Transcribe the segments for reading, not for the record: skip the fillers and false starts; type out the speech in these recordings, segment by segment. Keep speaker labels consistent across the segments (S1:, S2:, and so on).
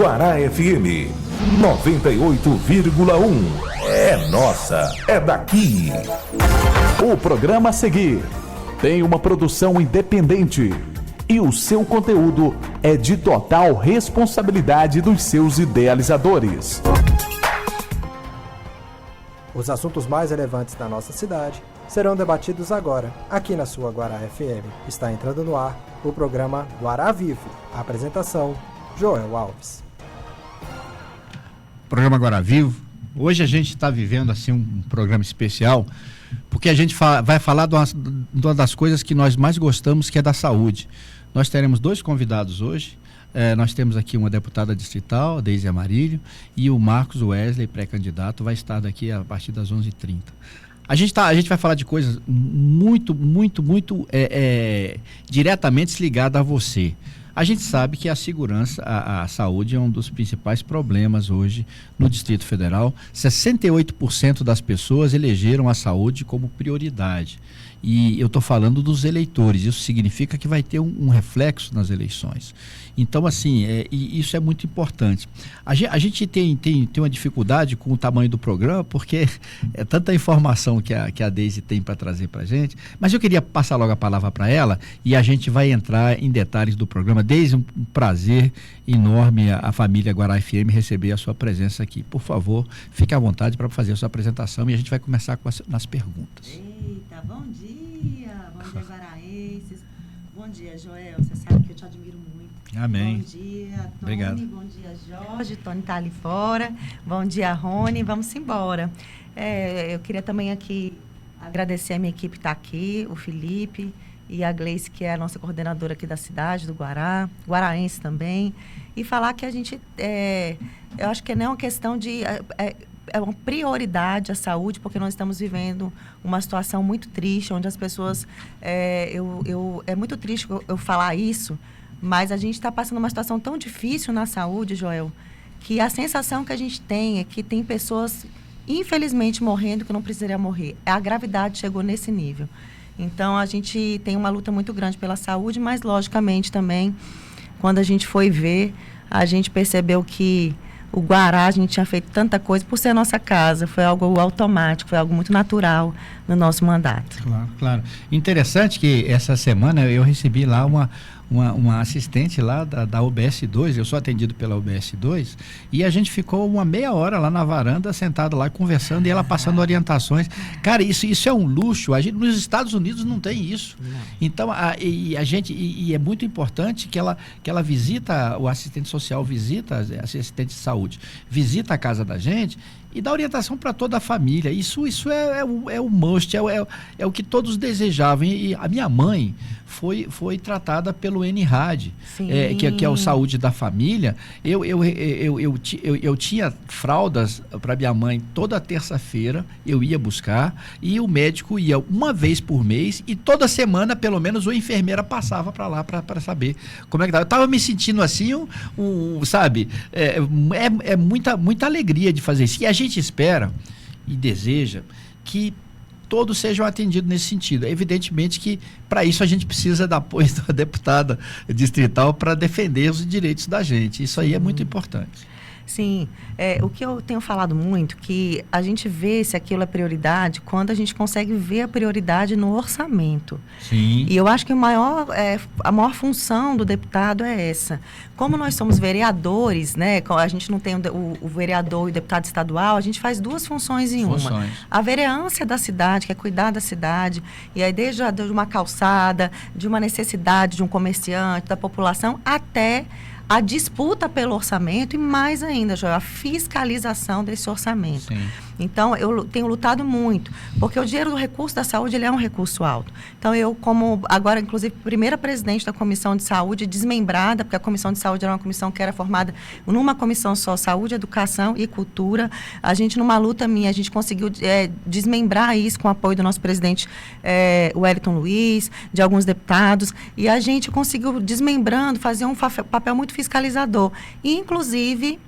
S1: Guará FM 98,1. É nossa, é daqui.
S2: O programa a seguir tem uma produção independente e o seu conteúdo é de total responsabilidade dos seus idealizadores.
S3: Os assuntos mais relevantes da nossa cidade serão debatidos agora, aqui na sua Guará FM. Está entrando no ar o programa Guará Vivo. A apresentação, Joel Alves.
S4: Programa Guará Vivo. Hoje a gente está vivendo assim um programa especial, porque a gente vai falar de uma das coisas que nós mais gostamos, que é da saúde. Nós teremos dois convidados hoje. Nós temos aqui uma deputada distrital, a Deise Amarílio, e o Marcos Wesley, pré-candidato, vai estar daqui a partir das 11h30. A gente vai falar de coisas muito diretamente ligadas a você. A gente sabe que a segurança, a saúde é um dos principais problemas hoje no Distrito Federal. 68% das pessoas elegeram a saúde como prioridade. E eu estou falando dos eleitores, isso significa que vai ter um reflexo nas eleições. Então, assim, isso é muito importante. A gente tem uma dificuldade com o tamanho do programa, porque é tanta informação que a Deise tem para trazer para a gente, mas eu queria passar logo a palavra para ela e a gente vai entrar em detalhes do programa. Deise, um prazer enorme a família Guará FM receber a sua presença aqui. Por favor, fique à vontade para fazer a sua apresentação e a gente vai começar nas perguntas.
S5: Eita, bom dia guaraenses, bom dia Joel, você sabe que eu te admiro muito.
S4: Amém.
S5: Bom dia Tony,
S4: obrigado.
S5: Bom dia Jorge, Tony está ali fora, bom dia Rony, vamos embora. Eu queria também aqui agradecer a minha equipe que está aqui, o Felipe e a Gleice, que é a nossa coordenadora aqui da cidade, do Guará, guaraense também, e falar que a gente, eu acho que não é uma questão de... É uma prioridade a saúde, porque nós estamos vivendo uma situação muito triste, onde as pessoas... é muito triste eu falar isso, mas a gente está passando uma situação tão difícil na saúde, Joel, que a sensação que a gente tem é que tem pessoas, infelizmente, morrendo que não precisaria morrer. A gravidade chegou nesse nível. Então, a gente tem uma luta muito grande pela saúde, mas, logicamente, também, quando a gente foi ver, a gente percebeu que o Guará, a gente tinha feito tanta coisa por ser nossa casa, foi algo automático, foi algo muito natural no nosso mandato.
S4: Claro. Interessante que essa semana eu recebi lá uma assistente lá da UBS 2, eu sou atendido pela UBS 2, e a gente ficou uma meia hora lá na varanda, sentado lá, conversando, e ela passando orientações. Cara, isso é um luxo, nos Estados Unidos não tem isso. Não. Então, é muito importante que ela visita, o assistente social visita, assistente de saúde, visita a casa da gente, e dá orientação para toda a família. Isso é o must, é o que todos desejavam. E a minha mãe foi tratada pelo NRAD, que é o Saúde da Família. Eu tinha fraldas para minha mãe toda terça-feira, eu ia buscar, e o médico ia uma vez por mês, e toda semana, pelo menos, uma enfermeira passava para lá para saber como é que estava. Eu estava me sentindo assim, sabe, muita alegria de fazer isso. E a gente espera e deseja que todos sejam atendidos nesse sentido. Evidentemente que, para isso, a gente precisa do apoio da deputada distrital para defender os direitos da gente. Isso aí é muito importante.
S5: Sim, o que eu tenho falado muito, que a gente vê se aquilo é prioridade quando a gente consegue ver a prioridade no orçamento.
S4: Sim.
S5: E eu acho que a maior função do deputado é essa. Como nós somos vereadores, né, a gente não tem o vereador e o deputado estadual, a gente faz duas funções em uma. A vereança da cidade, que é cuidar da cidade, e aí desde uma calçada, de uma necessidade de um comerciante, da população, até a disputa pelo orçamento e, mais ainda, Joel, a fiscalização desse orçamento.
S4: Sim.
S5: Então, eu tenho lutado muito, porque o dinheiro do recurso da saúde, ele é um recurso alto. Então, eu, como agora, inclusive, primeira presidente da Comissão de Saúde, desmembrada, porque a Comissão de Saúde era uma comissão que era formada numa comissão só, Saúde, Educação e Cultura. A gente, numa luta minha, a gente conseguiu desmembrar isso com o apoio do nosso presidente Wellington Luiz, de alguns deputados, e a gente conseguiu, desmembrando, fazer um papel muito fiscalizador. E, inclusive,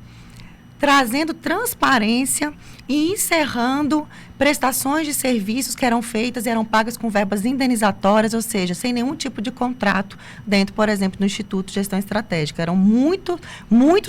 S5: trazendo transparência e encerrando prestações de serviços que eram feitas e eram pagas com verbas indenizatórias, ou seja, sem nenhum tipo de contrato dentro, por exemplo, do Instituto de Gestão Estratégica. Eram muitos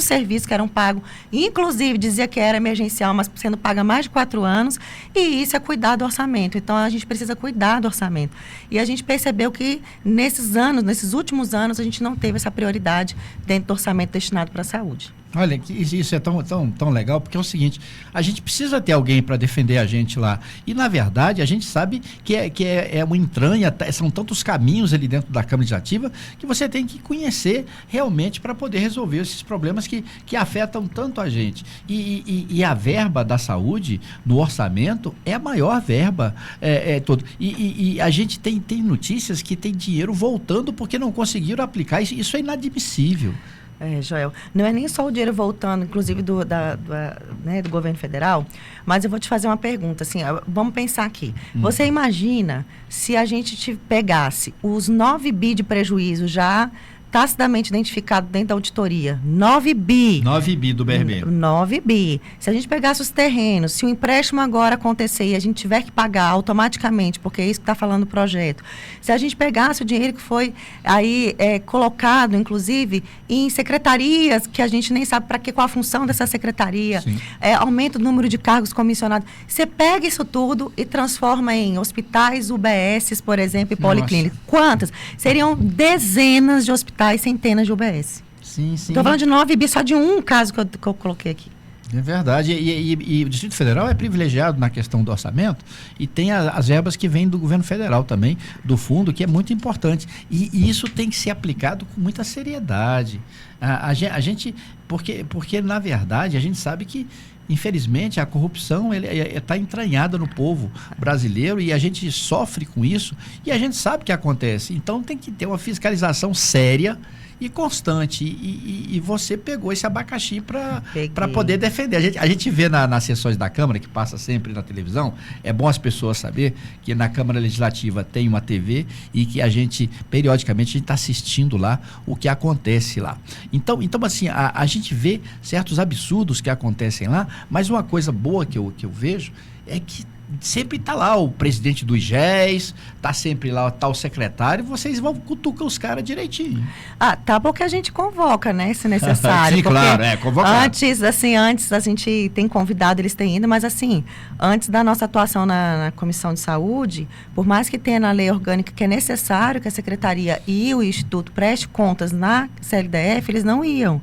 S5: serviços que eram pagos, inclusive dizia que era emergencial, mas sendo paga há mais de 4 anos, e isso é cuidar do orçamento. Então, a gente precisa cuidar do orçamento. E a gente percebeu que nesses últimos anos, a gente não teve essa prioridade dentro do orçamento destinado para a saúde.
S4: Olha, isso é tão legal, porque é o seguinte, a gente precisa ter alguém para defender a gente lá. E, na verdade, a gente sabe que é uma entranha, são tantos caminhos ali dentro da Câmara Legislativa que você tem que conhecer realmente para poder resolver esses problemas que afetam tanto a gente. E a verba da saúde no orçamento é a maior verba todo. E a gente tem notícias que tem dinheiro voltando porque não conseguiram aplicar. Isso é inadmissível.
S5: Joel, não é nem só o dinheiro voltando, inclusive do governo federal, mas eu vou te fazer uma pergunta, assim, vamos pensar aqui. Você imagina se a gente pegasse os 9 bi de prejuízo já tacidamente identificado dentro da auditoria, 9 bi.
S4: 9 bi do BRB.
S5: 9 bi. Se a gente pegasse os terrenos, se o empréstimo agora acontecer e a gente tiver que pagar automaticamente, porque é isso que está falando o projeto, se a gente pegasse o dinheiro que foi aí colocado, inclusive, em secretarias, que a gente nem sabe para qual a função dessa secretaria, aumenta o número de cargos comissionados, você pega isso tudo e transforma em hospitais, UBSs, por exemplo, e policlínicas. Quantas? Seriam dezenas de hospitais, centenas de UBS.
S4: Sim.
S5: Estou falando de 9 bi, só de um caso que eu coloquei aqui.
S4: É verdade. E o Distrito Federal é privilegiado na questão do orçamento e tem as verbas que vêm do governo federal também, do fundo, que é muito importante. E isso tem que ser aplicado com muita seriedade. A gente, porque, na verdade, a gente sabe que, infelizmente, a corrupção está entranhada no povo brasileiro e a gente sofre com isso e a gente sabe o que acontece. Então tem que ter uma fiscalização séria e constante. E você pegou esse abacaxi para poder defender. A gente vê nas sessões da Câmara, que passa sempre na televisão, é bom as pessoas saber que na Câmara Legislativa tem uma TV e que a gente, periodicamente, a gente está assistindo lá o que acontece lá. Então assim, a gente vê certos absurdos que acontecem lá, mas uma coisa boa que eu vejo é que sempre está lá o presidente do IGES, está sempre lá o secretário, vocês vão cutucar os caras direitinho.
S5: Tá bom que a gente convoca, né, se necessário.
S4: Sim, claro, convocar.
S5: Antes a gente tem convidado, eles têm ido, mas assim, antes da nossa atuação na Comissão de Saúde, por mais que tenha na lei orgânica que é necessário que a Secretaria e o Instituto preste contas na CLDF, eles não iam.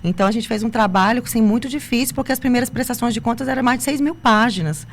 S5: Então, a gente fez um trabalho, assim, muito difícil, porque as primeiras prestações de contas eram mais de 6.000 páginas.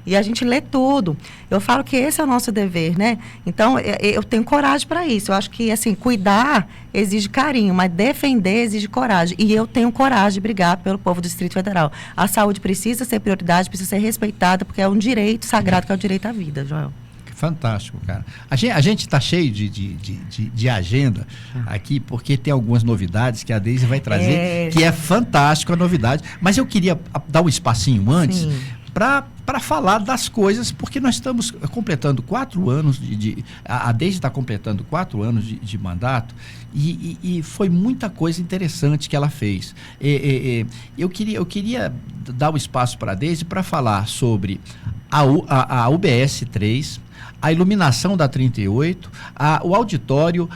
S5: E a gente lê tudo. Eu falo que esse é o nosso dever, né? Então, eu tenho coragem para isso. Eu acho que, assim, cuidar exige carinho, mas defender exige coragem. E eu tenho coragem de brigar pelo povo do Distrito Federal. A saúde precisa ser prioridade, precisa ser respeitada, porque é um direito sagrado, que é o direito à vida, Joel.
S4: Fantástico, cara. A gente está cheio de agenda aqui, porque tem algumas novidades que a Deise vai trazer, que é fantástico a novidade. Mas eu queria dar um espacinho antes para falar das coisas, porque nós estamos completando 4 anos a Deise está completando 4 anos de mandato e foi muita coisa interessante que ela fez. Eu queria dar o espaço para a Deise para falar sobre a UBS 3, a iluminação da 38, o auditório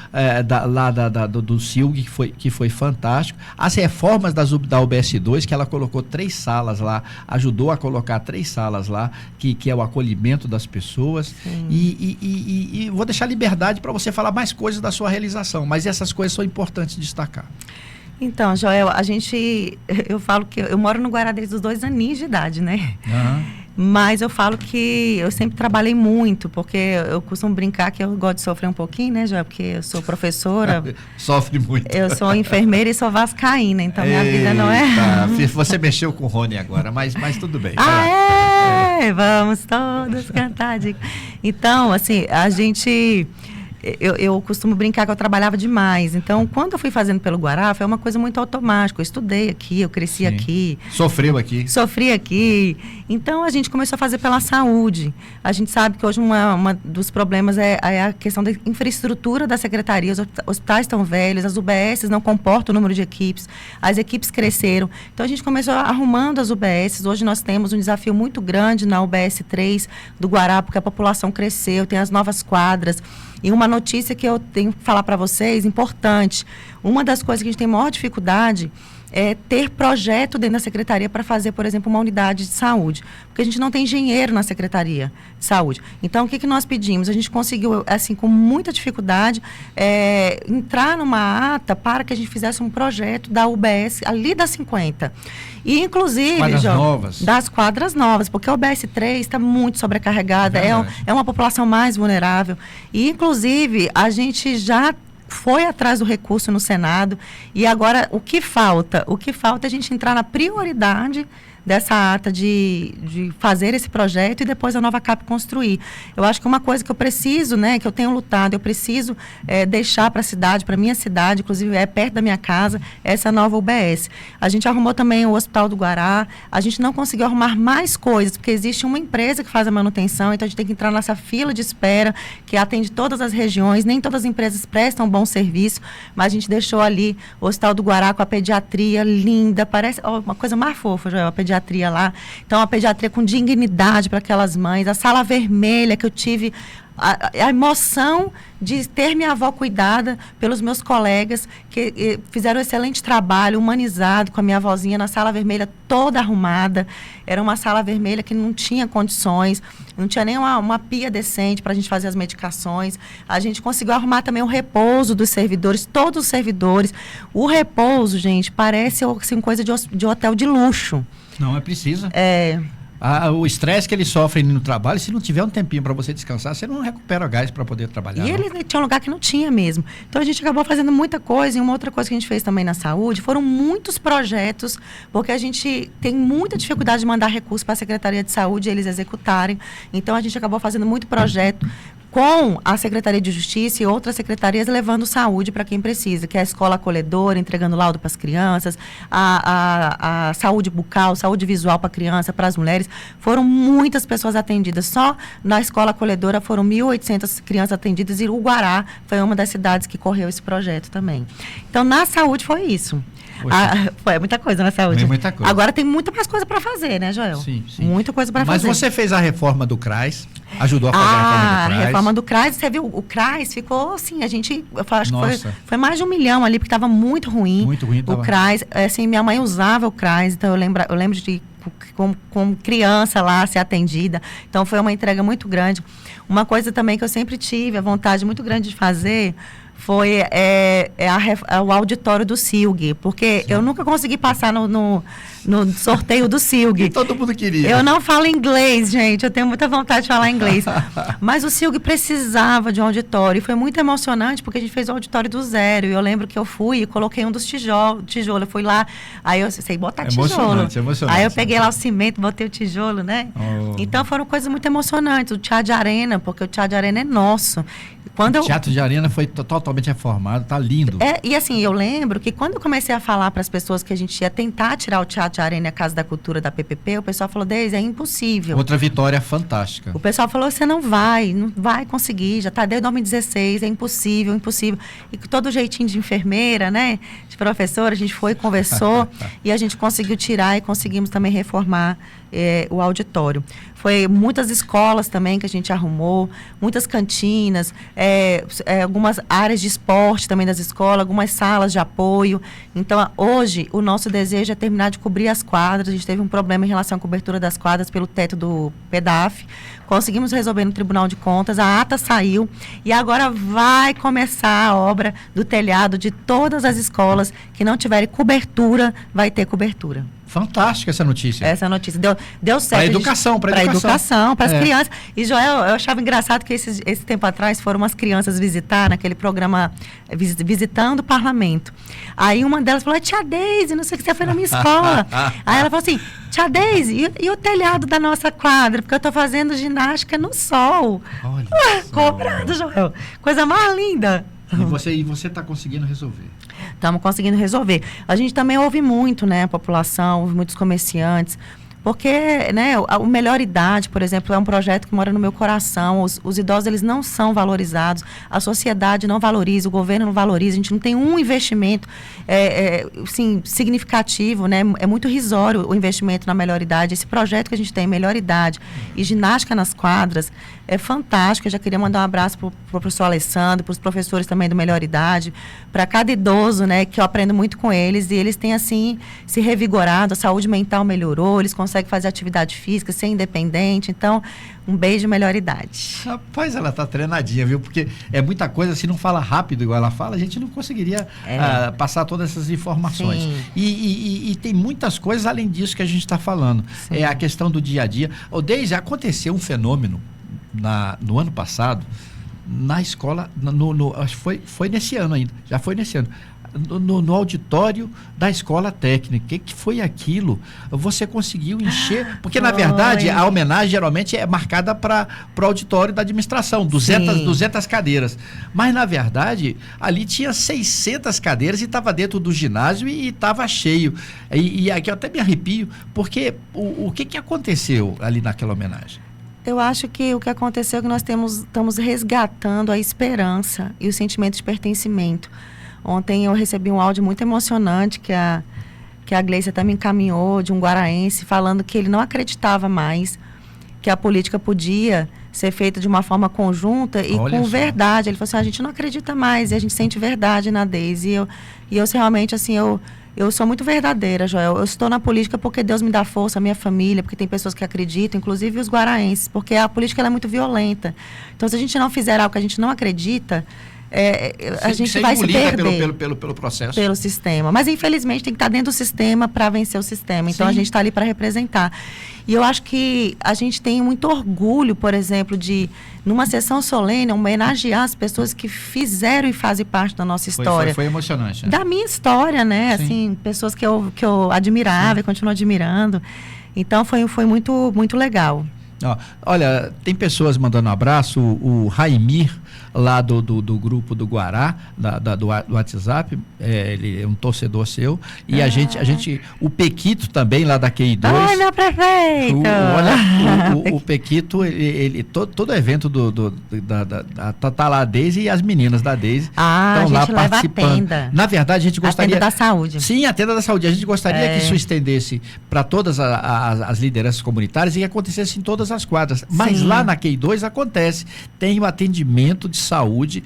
S4: do CILG, que foi fantástico, as reformas da UBS 2, que ela colocou 3 salas lá, ajudou a colocar 3 salas lá, que é o acolhimento das pessoas. E vou deixar liberdade para você falar mais coisas da sua realização, mas essas coisas são importantes de destacar.
S5: Então, Joel, eu falo que eu moro no Guará desde os 2 aninhos de idade, né? Mas eu falo que eu sempre trabalhei muito, porque eu costumo brincar que eu gosto de sofrer um pouquinho, né, Joel? Porque eu sou professora.
S4: Sofre muito.
S5: Eu sou enfermeira e sou vascaína, então minha vida não é...
S4: Você mexeu com o Rony agora, mas tudo bem.
S5: Vamos todos cantar. Então, assim, a gente... eu costumo brincar que eu trabalhava demais. Então, quando eu fui fazendo pelo Guará, foi uma coisa muito automática. Eu estudei aqui, eu cresci aqui.
S4: Sofreu aqui.
S5: Sofri aqui. Então, a gente começou a fazer pela saúde. A gente sabe que hoje uma dos problemas é a questão da infraestrutura da secretaria. Os hospitais estão velhos, as UBSs não comportam o número de equipes, as equipes cresceram. Então, a gente começou arrumando as UBSs. Hoje nós temos um desafio muito grande na UBS 3 do Guará, porque a população cresceu, tem as novas quadras. E uma notícia que eu tenho que falar para vocês, importante, uma das coisas que a gente tem maior dificuldade é ter projeto dentro da secretaria para fazer, por exemplo, uma unidade de saúde. Porque a gente não tem engenheiro na secretaria de saúde. Então, o que nós pedimos? A gente conseguiu, assim, com muita dificuldade, entrar numa ata para que a gente fizesse um projeto da UBS ali das 50. E, inclusive,
S4: quadras novas.
S5: Das quadras novas, porque a UBS 3 está muito sobrecarregada, é uma população mais vulnerável. E, inclusive, a gente já foi atrás do recurso no Senado e agora o que falta? O que falta é a gente entrar na prioridade dessa ata de fazer esse projeto e depois a nova CAP construir. Eu acho que uma coisa que eu preciso, né, que eu tenho lutado, eu preciso deixar para a cidade, para a minha cidade, inclusive é perto da minha casa, essa nova UBS. A gente arrumou também o Hospital do Guará, a gente não conseguiu arrumar mais coisas, porque existe uma empresa que faz a manutenção, então a gente tem que entrar nessa fila de espera, que atende todas as regiões, nem todas as empresas prestam bom serviço, mas a gente deixou ali o Hospital do Guará com a pediatria linda, parece uma coisa mais fofa, Joel, a pediatria lá. Então, a pediatria com dignidade para aquelas mães, a sala vermelha que eu tive, a emoção de ter minha avó cuidada pelos meus colegas que fizeram um excelente trabalho, humanizado, com a minha avózinha na sala vermelha toda arrumada. Era uma sala vermelha que não tinha condições, não tinha nem uma pia decente para a gente fazer as medicações. A gente conseguiu arrumar também o repouso dos servidores, todos os servidores. O repouso, gente, parece assim, coisa de hotel de luxo.
S4: Não, é preciso. O estresse que eles sofrem no trabalho, se não tiver um tempinho para você descansar, você não recupera gás para poder trabalhar.
S5: E ele tinha um lugar que não tinha mesmo. Então a gente acabou fazendo muita coisa. E uma outra coisa que a gente fez também na saúde foram muitos projetos, porque a gente tem muita dificuldade de mandar recursos para a Secretaria de Saúde e eles executarem. Então a gente acabou fazendo muito projeto com a Secretaria de Justiça e outras secretarias levando saúde para quem precisa, que é a escola acolhedora, entregando laudo para as crianças, a saúde bucal, saúde visual para a criança, para as mulheres. Foram muitas pessoas atendidas. Só na escola acolhedora foram 1.800 crianças atendidas e o Guará foi uma das cidades que correu esse projeto também. Então, na saúde foi isso. Foi muita coisa na saúde.
S4: Muita coisa.
S5: Agora tem muita mais coisa para fazer, né, Joel?
S4: Sim.
S5: Muita coisa para fazer.
S4: Mas você fez a reforma do CRAS, ajudou a fazer a reforma do CRAS.
S5: A reforma do CRAS, você viu, o CRAS ficou assim, eu acho que foi mais de 1 milhão ali, porque estava muito ruim.
S4: Muito ruim.
S5: O CRAS, assim, minha mãe usava o CRAS, então eu lembro de como criança lá ser atendida. Então foi uma entrega muito grande. Uma coisa também que eu sempre tive a vontade muito grande de fazer foi o auditório do SILG, porque eu nunca consegui passar no sorteio do SILG.
S4: E todo mundo queria.
S5: Eu não falo inglês, gente, eu tenho muita vontade de falar inglês. Mas o SILG precisava de um auditório, e foi muito emocionante, porque a gente fez o auditório do zero, e eu lembro que eu fui e coloquei um dos tijolos, eu fui lá, aí eu sei botar tijolo.
S4: Emocionante.
S5: Aí eu peguei lá o cimento, botei o tijolo, né? Então foram coisas muito emocionantes, o Teatro de Arena, porque o Teatro de Arena é nosso. O
S4: Teatro de Arena foi totalmente reformado, tá lindo.
S5: E assim, eu lembro que quando eu comecei a falar para as pessoas que a gente ia tentar tirar o Teatro de Arena e a Casa da Cultura da PPP, o pessoal falou, Deise, é impossível.
S4: Outra vitória fantástica.
S5: O pessoal falou, você não vai conseguir, já está desde 2016, é impossível. E com todo jeitinho de enfermeira, né, de professora, a gente foi, conversou e a gente conseguiu tirar e conseguimos também reformar o auditório. Foi muitas escolas também que a gente arrumou, muitas cantinas, algumas áreas de esporte também das escolas, algumas salas de apoio. Então, hoje, o nosso desejo é terminar de cobrir as quadras. A gente teve um problema em relação à cobertura das quadras pelo teto do PEDAF. Conseguimos resolver no Tribunal de Contas, a ata saiu e agora vai começar a obra do telhado de todas as escolas que não tiverem cobertura, vai ter cobertura.
S4: Fantástica essa notícia.
S5: Essa notícia deu certo.
S4: Para educação, para
S5: educação, para as crianças. E, Joel, eu achava engraçado que esse tempo atrás foram umas crianças visitar naquele programa Visitando o Parlamento. Aí uma delas falou, tia Deise, não sei o que você foi na minha escola. Aí ela falou assim, tia Deise, e o telhado da nossa quadra? Porque eu estou fazendo ginástica no sol.
S4: Olha
S5: cobrando, Joel. Coisa mais linda.
S4: E você está conseguindo resolver?
S5: Estamos conseguindo resolver. A gente também ouve muito, né, a população, ouve muitos comerciantes, porque, né, o Melhor Idade, por exemplo, é um projeto que mora no meu coração. Os idosos, eles não são valorizados, a sociedade não valoriza, o governo não valoriza, a gente não tem um investimento assim, significativo, né, é muito risório o investimento na Melhor Idade. Esse projeto que a gente tem, Melhor Idade e ginástica nas quadras, é fantástico. Eu já queria mandar um abraço para o professor Alessandro, para os professores também do Melhor Idade, para cada idoso, né, que eu aprendo muito com eles, e eles têm, assim, se revigorado, a saúde mental melhorou, eles conseguem fazer atividade física, ser independente. Então, um beijo, Melhor Idade.
S4: Rapaz, ela tá treinadinha, viu? Porque é muita coisa, se não fala rápido igual ela fala, a gente não conseguiria passar todas essas informações. E tem muitas coisas além disso que a gente está falando. Sim. É a questão do dia a dia. Deise, aconteceu um fenômeno no ano passado, na escola, acho que foi nesse ano ainda, já foi nesse ano, no auditório da escola técnica. O que foi aquilo? Você conseguiu encher, porque na verdade a homenagem geralmente é marcada para o auditório da administração, 200 cadeiras, mas na verdade ali tinha 600 cadeiras e estava dentro do ginásio e estava cheio, e aqui eu até me arrepio, porque o que aconteceu ali naquela homenagem?
S5: Eu acho que o que aconteceu é que nós estamos resgatando a esperança e o sentimento de pertencimento. Ontem eu recebi um áudio muito emocionante que a Gleice até me encaminhou, de um guaraense, falando que ele não acreditava mais que a política podia ser feita de uma forma conjunta e com verdade. Ele falou assim, a gente não acredita mais e a gente sente verdade na Deise. E eu realmente, assim, eu sou muito verdadeira, Joel. Eu estou na política porque Deus me dá força, a minha família, porque tem pessoas que acreditam, inclusive os guaraenses, porque a política ela é muito violenta. Então, se a gente não fizer algo que a gente não acredita, a gente vai se perder
S4: pelo processo.
S5: Pelo sistema. Mas, infelizmente, tem que estar dentro do sistema para vencer o sistema. Então, a gente está ali para representar. E eu acho que a gente tem muito orgulho, por exemplo, de, numa sessão solene, homenagear as pessoas que fizeram e fazem parte da nossa história.
S4: Foi emocionante. Né?
S5: Da minha história, né? Sim. Assim, pessoas que eu admirava e continuo admirando. Então, foi muito, muito legal.
S4: Olha, tem pessoas mandando um abraço, o Raimir, lá do grupo do Guará, do WhatsApp, ele é um torcedor seu, e a gente, o Pequito também, lá da QI2.
S5: Ai, meu prefeito!
S4: O Pequito, ele todo evento tá lá a Deise e as meninas da Deise estão lá participando. A tenda. Na verdade, a gente gostaria...
S5: A tenda da saúde.
S4: Sim, a tenda da saúde. A gente gostaria que isso estendesse para todas as lideranças comunitárias e que acontecesse em todas as quadras. Mas sim, lá na QI2 acontece. Tem o atendimento de saúde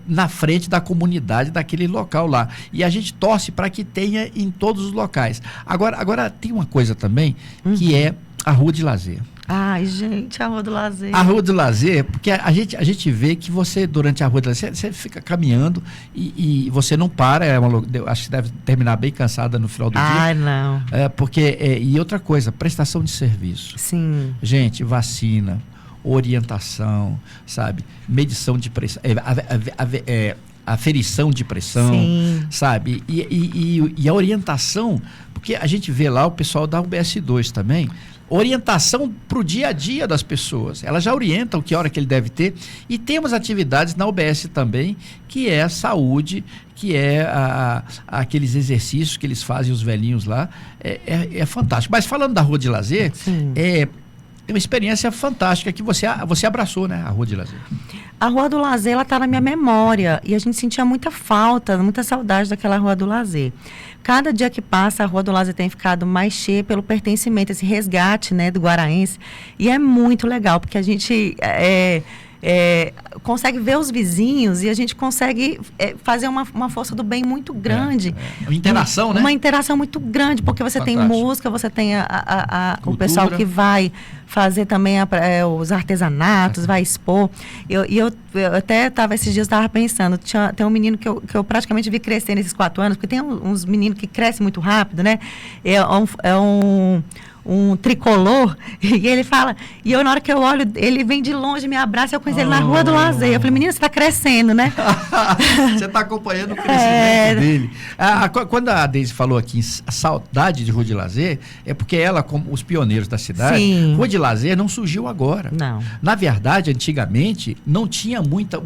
S4: na frente da comunidade daquele local lá. E a gente torce para que tenha em todos os locais. Agora tem uma coisa também, que é a Rua de Lazer.
S5: Ai, gente, a Rua do Lazer.
S4: A Rua do Lazer, porque a gente vê que você, durante a Rua do Lazer, você fica caminhando e você não para, acho que deve terminar bem cansada no final do dia.
S5: Ai, não.
S4: E outra coisa, prestação de serviço.
S5: Sim.
S4: Gente, vacina, orientação, sabe? Medição de pressão, aferição de pressão, sim, sabe? E a orientação, porque a gente vê lá o pessoal da UBS2 também, orientação para o dia a dia das pessoas. Elas já orientam que hora que ele deve ter. E temos atividades na UBS também, que é a saúde, que é aqueles exercícios que eles fazem, os velhinhos lá. É fantástico. Mas falando da Rua de Lazer, é uma experiência fantástica que você abraçou, né? A Rua de Lazer.
S5: A Rua do Lazer, ela está na minha memória e a gente sentia muita falta, muita saudade daquela Rua do Lazer. Cada dia que passa, a Rua do Lazer tem ficado mais cheia pelo pertencimento, esse resgate, né, do guaraense. E é muito legal, porque a gente consegue ver os vizinhos e a gente consegue fazer uma força do bem muito grande.
S4: Uma interação, né?
S5: Uma interação muito grande, porque você tem música, você tem o pessoal que vai fazer também os artesanatos, vai expor. Eu até esses dias estava pensando, tem um menino que eu praticamente vi crescer nesses 4 anos, porque tem uns meninos que crescem muito rápido, né? Um tricolor, e ele fala, e eu na hora que eu olho, ele vem de longe, me abraça, eu conheci ele na Rua do Lazer. Eu falei, menino, você está crescendo, né?
S4: Você está acompanhando o crescimento dele. Quando a Deise falou aqui a saudade de Rua de Lazer, é porque ela, como os pioneiros da cidade,
S5: Sim.
S4: Rua de Lazer não surgiu agora.
S5: Não.
S4: Na verdade, antigamente, não tinha muita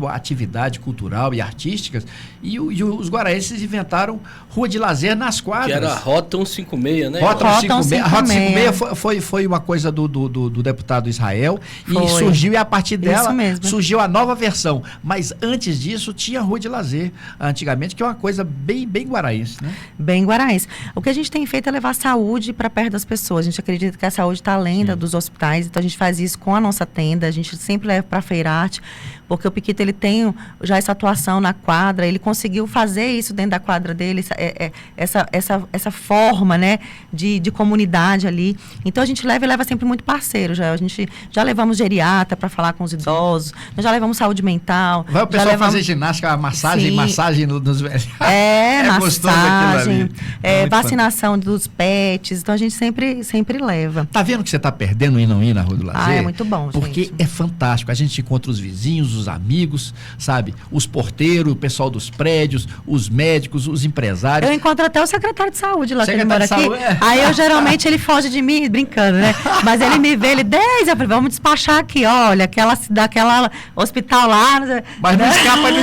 S4: atividade cultural e artística, e os guaraenses inventaram Rua de Lazer nas quadras.
S6: Que era a Rota 156, né?
S4: Rota 156. A Rota 156 foi uma coisa do deputado Israel, e surgiu, e a partir dela surgiu a nova versão. Mas antes disso tinha Rua de Lazer, antigamente, que é uma coisa bem guaraense, né? Bem
S5: guaraense. O que a gente tem feito é levar saúde para perto das pessoas. A gente acredita que a saúde está além dos hospitais, então a gente faz isso com a nossa tenda, a gente sempre leva para a Feirarte, porque o Piquito, ele tem já essa atuação na quadra, ele conseguiu fazer isso dentro da quadra dele, essa forma, né, de comunidade ali. Então a gente leva sempre muito parceiro. A gente já levamos geriatra para falar com os idosos, nós já levamos saúde mental.
S4: Vai o pessoal fazer ginástica, massagem nos velhos.
S5: Massagem, vacinação dos pets. Então a gente sempre leva.
S4: Tá vendo que você tá perdendo e não ir na Rua do Lazer?
S5: É muito bom,
S4: porque
S5: gente.
S4: É fantástico. A gente encontra os vizinhos, os amigos, sabe? Os porteiros, o pessoal dos prédios, os médicos, os empresários.
S5: Eu encontro até o secretário de saúde lá, que ele mora aqui.
S4: Saúde,
S5: Aí eu geralmente ele foge de mim, brincando, né? Mas ele me vê, eu falei, vamos despachar aqui, olha, daquela hospital lá.
S4: Mas não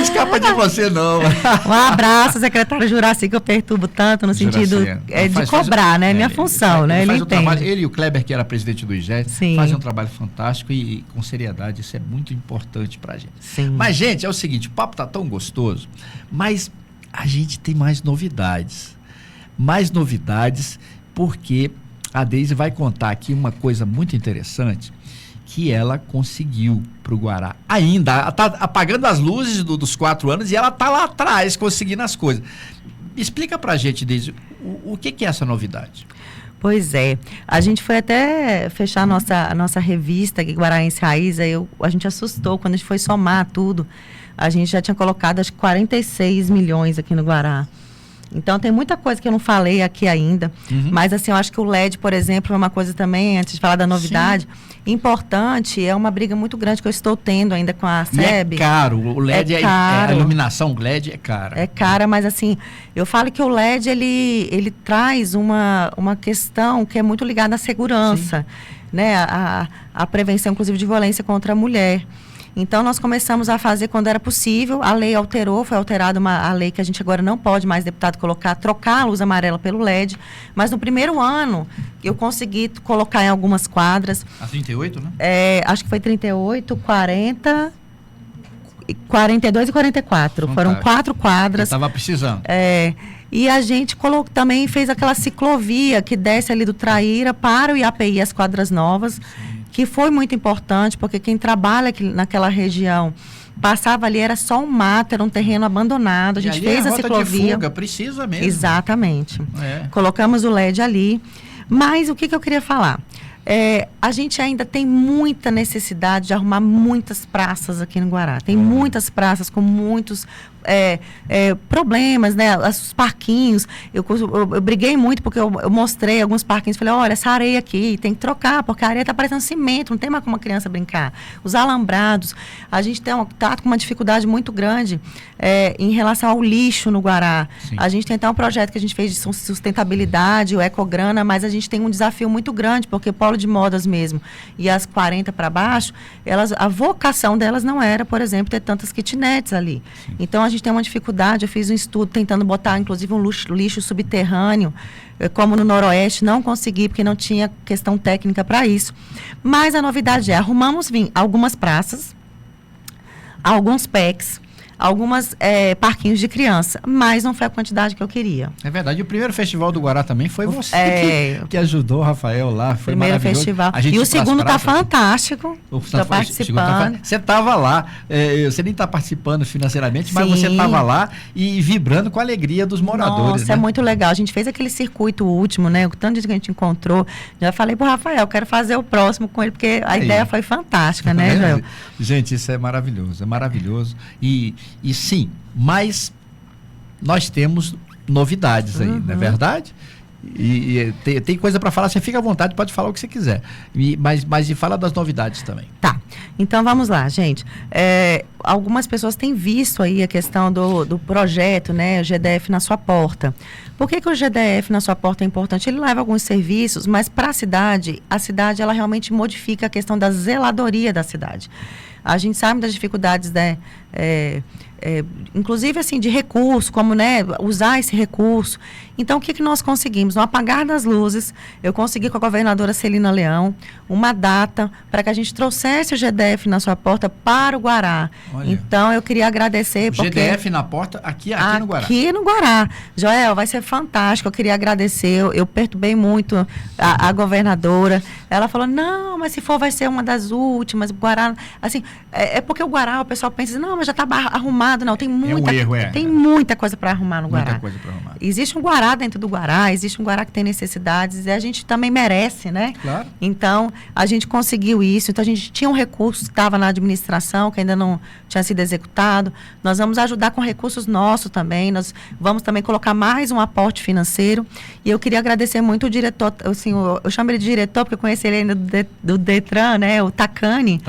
S4: escapa de você, não.
S5: Um abraço, secretário Juraci, que eu perturbo tanto no sentido de cobrar, né? Minha função, né? Ele entende.
S4: Ele e o Kleber, que era presidente do IGES, fazem um trabalho fantástico e com seriedade, isso é muito importante pra gente.
S5: Sim.
S4: Mas, gente, é o seguinte, o papo tá tão gostoso, mas a gente tem mais novidades. Porque a Deise vai contar aqui uma coisa muito interessante que ela conseguiu pro Guará. Ainda, tá apagando as luzes dos 4 anos e ela tá lá atrás conseguindo as coisas. Explica pra gente, Deise, o que é essa novidade?
S5: Pois é, a gente foi até fechar a nossa revista aqui, Guaraense Raiz, a gente assustou quando a gente foi somar tudo. A gente já tinha colocado acho que 46 milhões aqui no Guará. Então tem muita coisa que eu não falei aqui ainda, mas assim, eu acho que o LED, por exemplo, é uma coisa também, antes de falar da novidade, importante, é uma briga muito grande que eu estou tendo ainda com a SEB.
S4: É caro, o LED a iluminação LED é cara.
S5: É cara, mas assim, eu falo que o LED, ele traz uma questão que é muito ligada à segurança, né? A prevenção, inclusive, de violência contra a mulher. Então, nós começamos a fazer quando era possível, a lei foi alterada a lei que a gente agora não pode mais, deputado, trocar a luz amarela pelo LED, mas no primeiro ano, eu consegui colocar em algumas quadras.
S4: A 38, né?
S5: Acho que foi 38, 40, 42 e 44.
S4: Fantástico.
S5: Foram 4 quadras.
S4: Estava precisando.
S5: E a gente também fez aquela ciclovia que desce ali do Traíra para o IAPI, as quadras novas, que foi muito importante, porque quem trabalha naquela região passava ali, era só um mato, era um terreno abandonado. A gente fez a ciclovia.
S4: De fuga, precisa mesmo.
S5: Exatamente. Colocamos o LED ali. Mas o que eu queria falar? A gente ainda tem muita necessidade de arrumar muitas praças aqui no Guará. Tem muitas praças com muitos problemas, né? Os parquinhos. Eu briguei muito porque eu mostrei alguns parquinhos. Falei, olha, essa areia aqui tem que trocar, porque a areia está parecendo cimento, não tem mais como uma criança brincar. Os alambrados. A gente está com uma dificuldade muito grande em relação ao lixo no Guará. Sim. A gente tem até um projeto que a gente fez de sustentabilidade, o Ecograna, mas a gente tem um desafio muito grande, porque o Polo de Modas mesmo e as 40 para baixo, a vocação delas não era, por exemplo, ter tantas kitnets ali. Sim. Então, a gente tem uma dificuldade. Eu fiz um estudo tentando botar, inclusive, um lixo subterrâneo, como no Noroeste, não consegui, porque não tinha questão técnica para isso. Mas a novidade arrumamos algumas praças, alguns PECs, algumas parquinhos de criança, mas não foi a quantidade que eu queria.
S4: É verdade. E o primeiro festival do Guará também foi você que ajudou o Rafael lá. Foi
S5: primeiro
S4: maravilhoso.
S5: festival. E o segundo está fantástico. Estou participando.
S4: Você estava lá. Você nem está participando financeiramente, mas você estava lá e vibrando com a alegria dos moradores.
S5: Nossa, é muito legal. A gente fez aquele circuito último, né? O tanto de gente que a gente encontrou. Já falei pro Rafael, eu quero fazer o próximo com ele, porque a ideia foi fantástica, né, Joel?
S4: Gente, isso é maravilhoso. É maravilhoso. E sim, mas nós temos novidades aí, não é verdade? E tem coisa para falar, você fica à vontade, pode falar o que você quiser. Mas fala das novidades também.
S5: Tá, então vamos lá, gente. Algumas pessoas têm visto aí a questão do projeto, né, o GDF na sua porta. Por que o GDF na sua porta é importante? Ele leva alguns serviços, mas para a cidade ela realmente modifica a questão da zeladoria da cidade. A gente sabe das dificuldades, né, inclusive assim, de recurso, como, né, usar esse recurso. Então, o que nós conseguimos? No apagar das luzes, eu consegui com a governadora Celina Leão uma data para que a gente trouxesse o GDF na sua porta para o Guará.
S4: Olha.
S5: Então, eu queria agradecer.
S4: O GDF na porta aqui no Guará.
S5: Aqui no Guará. Joel, vai ser fantástico. Eu queria agradecer. Eu perturbei muito a governadora. Ela falou, não, mas se for vai ser uma das últimas. O Guará, assim, é porque o Guará, o pessoal pensa, não, mas já está arrumado. Não, tem muita coisa para arrumar no Guará.
S4: Muita coisa para arrumar.
S5: Existe um Guará dentro do Guará, existe um Guará que tem necessidades e a gente também merece, né?
S4: Claro.
S5: Então, a gente conseguiu isso. Então, a gente tinha um recurso que estava na administração, que ainda não tinha sido executado. Nós vamos ajudar com recursos nossos também. Nós vamos também colocar mais um aporte financeiro. E eu queria agradecer muito o diretor, assim, eu chamo ele de diretor, porque eu conheci ele ainda do Detran, né? O Tacani.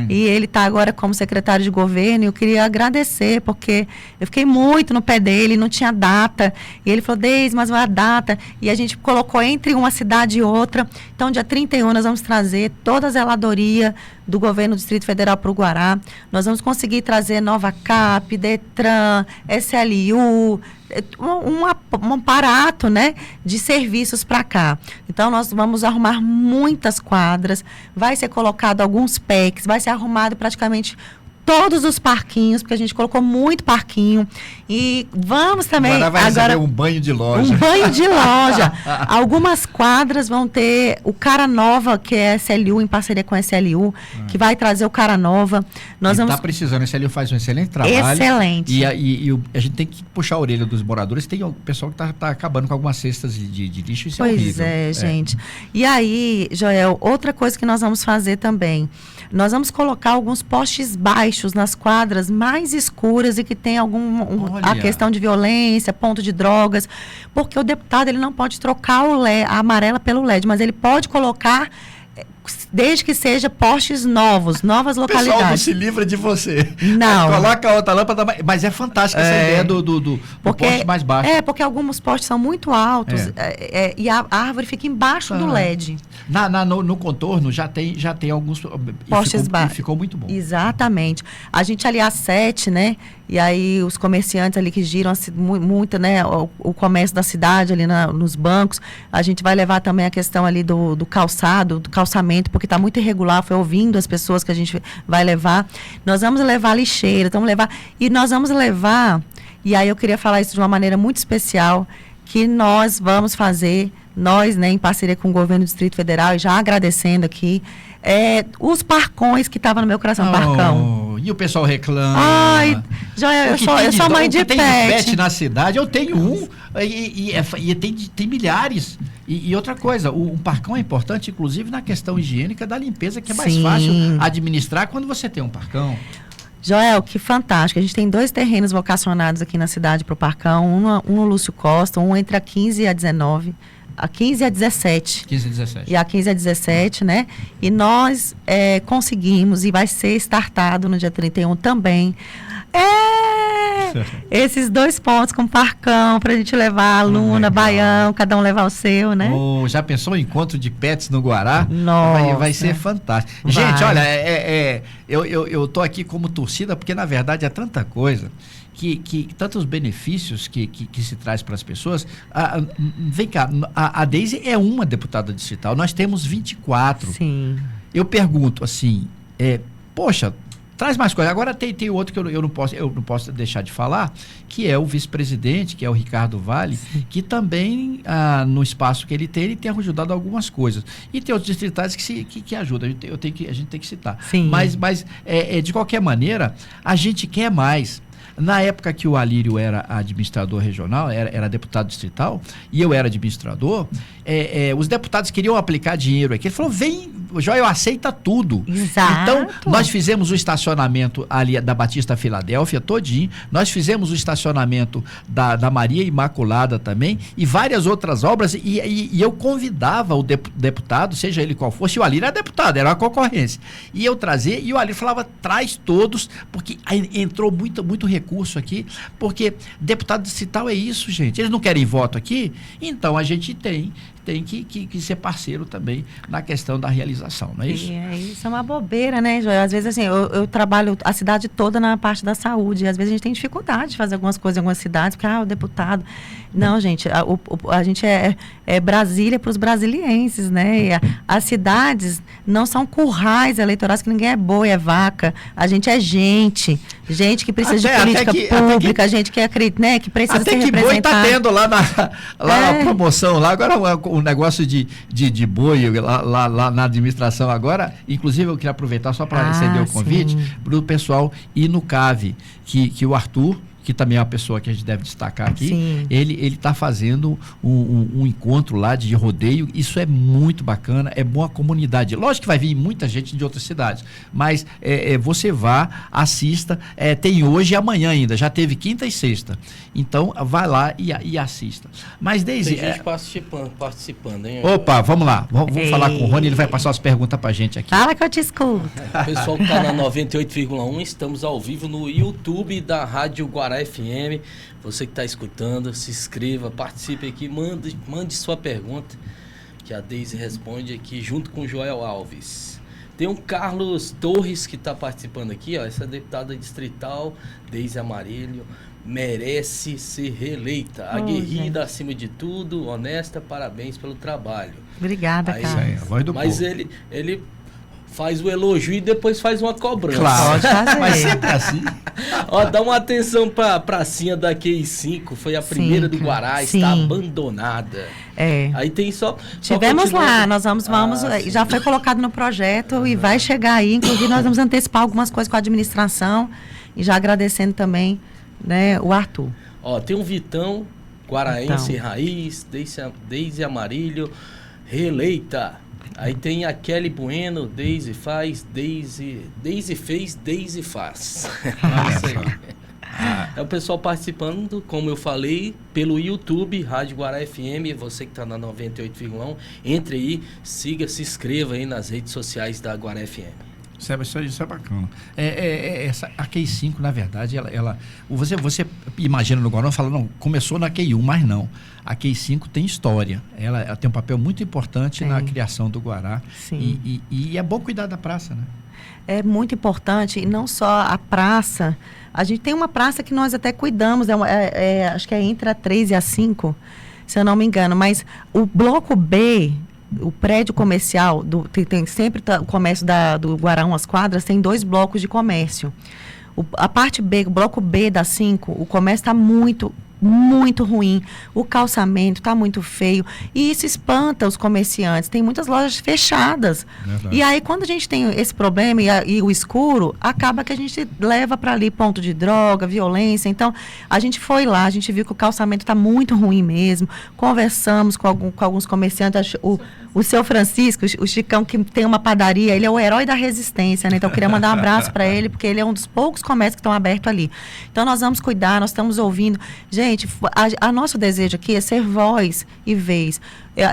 S5: E ele está agora como secretário de governo. E eu queria agradecer, porque eu fiquei muito no pé dele, não tinha data. E ele falou, mas uma data, e a gente colocou entre uma cidade e outra. Então, dia 31, nós vamos trazer toda a zeladoria do governo do Distrito Federal para o Guará. Nós vamos conseguir trazer Nova Cap, Detran, SLU, um aparato, né, de serviços para cá. Então, nós vamos arrumar muitas quadras, vai ser colocado alguns PECs, vai ser arrumado praticamente todos os parquinhos, porque a gente colocou muito parquinho. E vamos também...
S4: Agora receber um banho de loja.
S5: Um banho de loja. Algumas quadras vão ter o Cara Nova, que é SLU, em parceria com a SLU, que vai trazer o Cara Nova. Nós vamos...
S4: Está precisando, a SLU faz um excelente trabalho.
S5: Excelente.
S4: E a gente tem que puxar a orelha dos moradores. Tem o pessoal que está acabando com algumas cestas de lixo, isso é horrível.
S5: Pois é, gente. E aí, Joel, outra coisa que nós vamos fazer também, nós vamos colocar alguns postes baixos nas quadras mais escuras e que tem a questão de violência, ponto de drogas, porque o deputado ele não pode trocar a amarela pelo LED, mas ele pode colocar desde que seja postes novas localidades. O pessoal
S4: não se livra de você.
S5: Não.
S4: Coloca outra lâmpada, mas é fantástica essa ideia do poste mais baixo.
S5: Porque alguns postes são muito altos e a árvore fica embaixo do LED.
S4: No contorno já tem alguns
S5: postes baixos.
S4: Ficou muito bom.
S5: Exatamente. A gente ali às 7, né? E aí os comerciantes ali que giram muito, né? O comércio da cidade ali nos bancos. A gente vai levar também a questão ali do calçado, do calçamento, porque está muito irregular. Foi ouvindo as pessoas que a gente vai levar. Nós vamos levar lixeira, e nós vamos levar, e aí eu queria falar isso de uma maneira muito especial, que nós vamos fazer, né, em parceria com o governo do Distrito Federal, e já agradecendo aqui, os parcões que estavam no meu coração, parcão.
S4: E o pessoal reclama.
S5: Ai, Joel, eu sou mãe de
S4: tem pet na cidade, eu tenho um, e tem milhares. E outra coisa, um parcão é importante, inclusive na questão higiênica da limpeza, que é mais fácil administrar quando você tem um parcão.
S5: Joel, que fantástico. A gente tem 2 terrenos vocacionados aqui na cidade para o parcão, um no Lúcio Costa, um entre a 15 e a 19. A 15 e a 17.
S4: 15 e 17.
S5: E a 15 e a 17, né? E nós conseguimos, e vai ser startado no dia 31 também, esses 2 pontos com parcão pra gente levar aluna, baião, cada um levar o seu, né?
S4: Já pensou em encontro de pets no Guará?
S5: Nossa.
S4: Vai ser fantástico. Gente, olha, eu tô aqui como torcida, porque na verdade é tanta coisa que tantos benefícios que se traz para as pessoas. Vem cá, a Deise é uma deputada distrital, nós temos 24.
S5: Sim.
S4: Eu pergunto assim, poxa, traz mais coisa. Agora tem outro que eu não posso deixar de falar, que é o vice-presidente, que é o Ricardo Vale, que também, no espaço que ele tem ajudado algumas coisas. E tem outros distritais que ajudam, a gente tem que citar.
S5: Sim.
S4: Mas de qualquer maneira, a gente quer mais. Na época que o Alírio era administrador regional, era deputado distrital, e eu era administrador, os deputados queriam aplicar dinheiro aqui. Ele falou, vem, Joel, aceita tudo.
S5: Exato.
S4: Então, nós fizemos o estacionamento ali da Batista Filadélfia todinho, nós fizemos o estacionamento da Maria Imaculada também, e várias outras obras, e eu convidava o deputado, seja ele qual fosse, o Alírio era deputado, era uma concorrência, e eu trazia, e o Alírio falava, traz todos, porque aí entrou muito recurso aqui, porque deputado distrital é isso, gente, eles não querem voto aqui, então a gente tem que ser parceiro também na questão da realização, não é isso?
S5: Isso é uma bobeira, né, Joel? Às vezes, assim, eu trabalho a cidade toda na parte da saúde, e às vezes a gente tem dificuldade de fazer algumas coisas em algumas cidades, porque, o deputado... Não, gente, a gente é Brasília para os brasilienses, né? E as cidades não são currais eleitorais que ninguém é boi, é vaca. A gente é gente que precisa de política pública, gente que acredita, né? Que precisa ser representada.
S4: Boi está tendo lá na promoção, lá agora o negócio de boi lá na administração agora, inclusive eu queria aproveitar só para receber o convite para o pessoal ir no CAV, que o Arthur, que também é uma pessoa que a gente deve destacar aqui, ele está fazendo um encontro lá de rodeio, isso é muito bacana, é boa comunidade. Lógico que vai vir muita gente de outras cidades, mas você vá, assista, tem hoje e amanhã ainda, já teve quinta e sexta, então vai lá e assista. Mas Deise...
S6: Tem gente participando, hein?
S4: Opa, vamos lá, vamos falar com o Rony, ele vai passar as perguntas pra gente aqui.
S5: Fala que eu te escuto.
S6: O pessoal que está na 98,1, estamos ao vivo no YouTube da Rádio Guará FM. Você que está escutando, se inscreva, participe aqui, mande sua pergunta, que a Deise responde aqui junto com o Joel Alves. Tem um Carlos Torres que está participando aqui, ó, essa deputada distrital, Deise Amarilho, merece ser reeleita. Aguerrida acima de tudo, honesta, parabéns pelo trabalho.
S5: Obrigada, Carlos.
S4: Aí, a voz do
S6: Mas
S4: povo.
S6: ele faz o elogio e depois faz uma cobrança.
S4: Claro,
S5: Pode fazer.
S4: mas sempre é assim.
S6: Ó, dá uma atenção pra pracinha da QI5, foi a primeira do Guará, está abandonada. Aí tem só
S5: Tivemos lá, nós vamos
S6: sim.
S5: já foi colocado no projeto e vai chegar aí, inclusive nós vamos antecipar algumas coisas com a administração e já agradecendo também, né, o Arthur.
S6: Ó, tem um Vitão, guaraense raiz, Deise Amarilho, reeleita. Aí tem a Kelly Bueno, Deise faz, Deise fez, Deise faz. Isso aí. É o pessoal participando, como eu falei, pelo YouTube, Rádio Guará FM, você que está na 98,1, entre aí, siga, se inscreva aí nas redes sociais da Guará FM.
S4: Isso é bacana. A QI5, na verdade, você imagina no Guará, fala, não, começou na QI1, mas não. A QI5 tem história. Ela tem um papel muito importante na criação do Guará.
S5: Sim.
S4: E é bom cuidar da praça, né?
S5: É muito importante, e não só a praça. A gente tem uma praça que nós até cuidamos, acho que é entre a 3 e a 5, se eu não me engano. Mas o bloco B, o prédio comercial, tem sempre o comércio do Guará Umas Quadras, tem 2 blocos de comércio. A parte B, o bloco B da 5, o comércio está muito ruim, o calçamento está muito feio e isso espanta os comerciantes, tem muitas lojas fechadas. Verdade. E aí quando a gente tem esse problema e o escuro, acaba que a gente leva para ali ponto de droga, violência. Então a gente foi lá, a gente viu que o calçamento está muito ruim mesmo, conversamos com alguns comerciantes, o seu Francisco, o Chicão, que tem uma padaria, ele é o herói da resistência, né? Então eu queria mandar um abraço para ele, porque ele é um dos poucos comércios que estão abertos ali. Então nós vamos cuidar, nós estamos ouvindo. Gente, a nosso desejo aqui é ser voz e vez.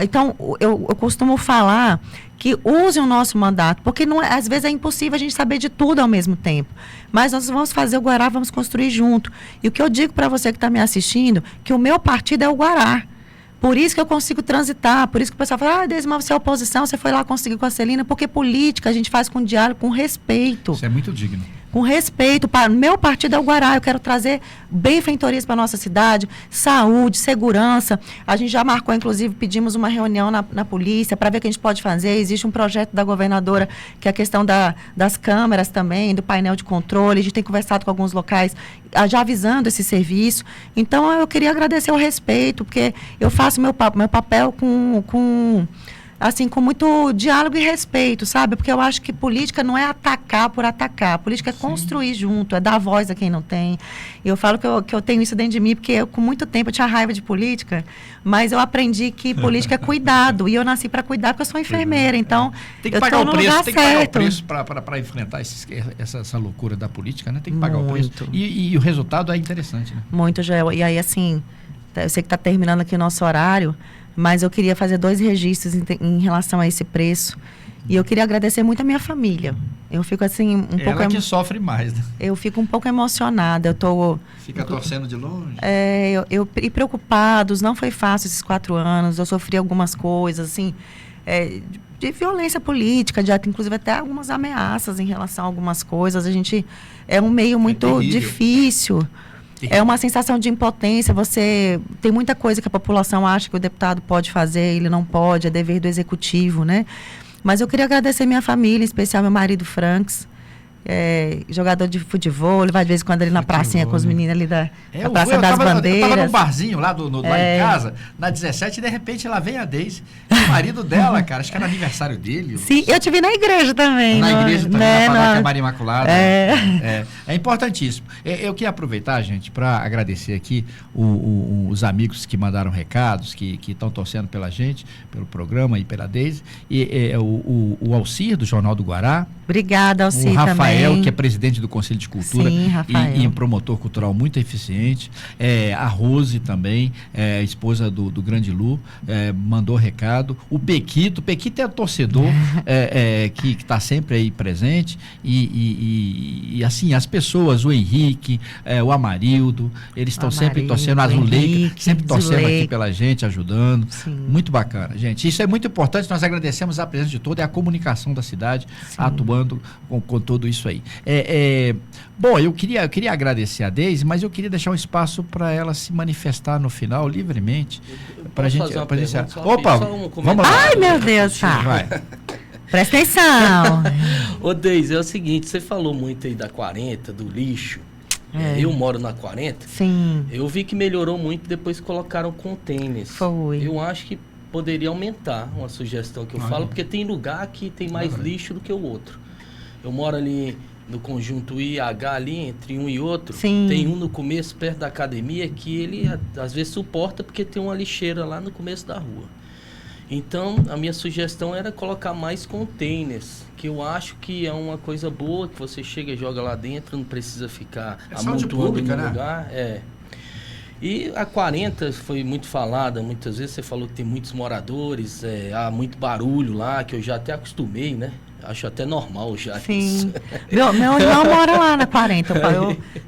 S5: Então, eu costumo falar que usem o nosso mandato, porque às vezes é impossível a gente saber de tudo ao mesmo tempo. Mas nós vamos fazer o Guará, vamos construir junto. E o que eu digo para você que está me assistindo, que o meu partido é o Guará. Por isso que eu consigo transitar, por isso que o pessoal fala, Deise, mas você é oposição, você foi lá conseguir com a Celina, porque política a gente faz com diálogo, com respeito.
S4: Isso é muito digno.
S5: com respeito para o meu partido é o Guará. Eu quero trazer benfeitorias para a nossa cidade, saúde, segurança. A gente já marcou, inclusive, pedimos uma reunião na polícia para ver o que a gente pode fazer. Existe um projeto da governadora, que é a questão das câmeras também, do painel de controle. A gente tem conversado com alguns locais, já avisando esse serviço. Então, eu queria agradecer o respeito, porque eu faço meu papel com muito diálogo e respeito, sabe? Porque eu acho que política não é atacar por atacar. Política é construir junto, é dar voz a quem não tem. E eu falo que eu tenho isso dentro de mim, porque eu, com muito tempo, eu tinha raiva de política, mas eu aprendi que política é cuidado. E eu nasci para cuidar, porque eu sou enfermeira. Então,
S4: tem que
S5: eu
S4: pagar
S5: estou
S4: o
S5: no
S4: preço,
S5: lugar
S4: tem que pagar o
S5: certo.
S4: preço para enfrentar essa loucura da política, né? Tem que pagar o preço.
S5: Muito.
S4: E o resultado é interessante, né?
S5: Muito, Joel. E aí, assim, eu sei que está terminando aqui o nosso horário, mas eu queria fazer 2 registros em relação a esse preço. E eu queria agradecer muito a minha família. Eu fico assim,
S4: Ela que sofre mais, né?
S5: Eu fico um pouco emocionada.
S4: Fica torcendo de longe.
S5: E preocupados, não foi fácil esses 4 anos. Eu sofri algumas coisas, assim, de violência política, inclusive até algumas ameaças em relação a algumas coisas. A gente é um meio muito difícil. É uma sensação de impotência. Tem muita coisa que a população acha que o deputado pode fazer, ele não pode, é dever do executivo, né? Mas eu queria agradecer minha família, em especial meu marido Franks, jogador de futebol, ele vai de vez em quando ali na pracinha com os meninos ali da Praça das Bandeiras.
S4: Eu tava num barzinho lá, lá em casa, na 17, e de repente lá vem a Deise, o marido dela, cara, acho que era aniversário dele.
S5: Sim, eu te vi na igreja também.
S4: Na igreja também,
S5: né,
S4: na Paróquia Maria Imaculada. É importantíssimo. Eu queria aproveitar, gente, para agradecer aqui os amigos que mandaram recados, que estão torcendo pela gente, pelo programa e pela Deise, e o Alcir, do Jornal do Guará.
S5: Obrigada, Alcir,
S4: o Rafael,
S5: também.
S4: que é presidente do Conselho de Cultura.
S5: Sim, Rafael.
S4: E um promotor cultural muito eficiente. A Rose também, esposa do Grande Lu, mandou recado. O Pequito é torcedor que está sempre aí presente. E assim, as pessoas, o Henrique, o Amarildo, eles estão sempre torcendo. A Zuleika, sempre torcendo aqui pela gente, ajudando.
S5: Sim.
S4: Muito bacana, gente. Isso é muito importante. Nós agradecemos a presença de todos e a comunicação da cidade, atuando com tudo isso aí. Bom, eu queria agradecer a Deise, mas eu queria deixar um espaço para ela se manifestar no final, livremente. Para a gente. Opa, vamos lá.
S5: Ai, meu Deus, tá.
S4: Vai.
S5: Presta atenção.
S6: Ô, Deise, é o seguinte, você falou muito aí da 40, do lixo. Eu moro na 40.
S5: Sim.
S6: Eu vi que melhorou muito depois que colocaram containers.
S5: Foi.
S6: Eu acho que poderia aumentar, uma sugestão que eu falo, porque tem lugar que tem mais lixo do que o outro. Eu moro ali no conjunto IH, ali entre um e outro.
S5: Sim.
S6: Tem um no começo, perto da academia, que ele às vezes suporta porque tem uma lixeira lá no começo da rua. Então, a minha sugestão era colocar mais containers, que eu acho que é uma coisa boa, que você chega e joga lá dentro, não precisa ficar amontoando no lugar. E a 40 foi muito falada, muitas vezes você falou que tem muitos moradores, há muito barulho lá, que eu já até acostumei, né? Acho até normal já.
S5: Sim.
S6: Isso.
S5: Meu irmão mora lá na 40,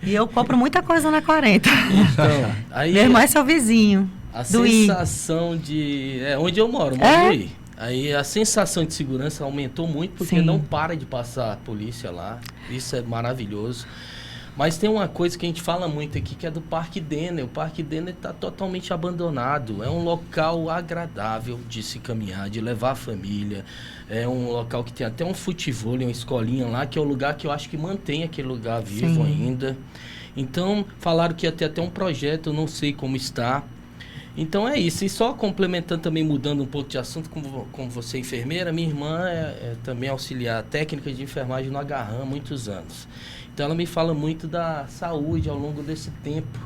S5: e eu compro muita coisa na 40.
S6: Então, aí
S5: meu irmão é seu vizinho.
S6: A sensação de... onde eu moro aí. Aí a sensação de segurança aumentou muito, porque não para de passar a polícia lá. Isso é maravilhoso. Mas tem uma coisa que a gente fala muito aqui, que é do Parque Denner. O Parque Denner está totalmente abandonado. É um local agradável de se caminhar, de levar a família. É um local que tem até um futevôlei, uma escolinha lá, que é o lugar que eu acho que mantém aquele lugar vivo ainda. Então, falaram que ia ter até um projeto, eu não sei como está. Então é isso. E só complementando também, mudando um pouco de assunto, como você é enfermeira, minha irmã é também auxiliar técnica de enfermagem no Agarram há muitos anos. Então ela me fala muito da saúde ao longo desse tempo,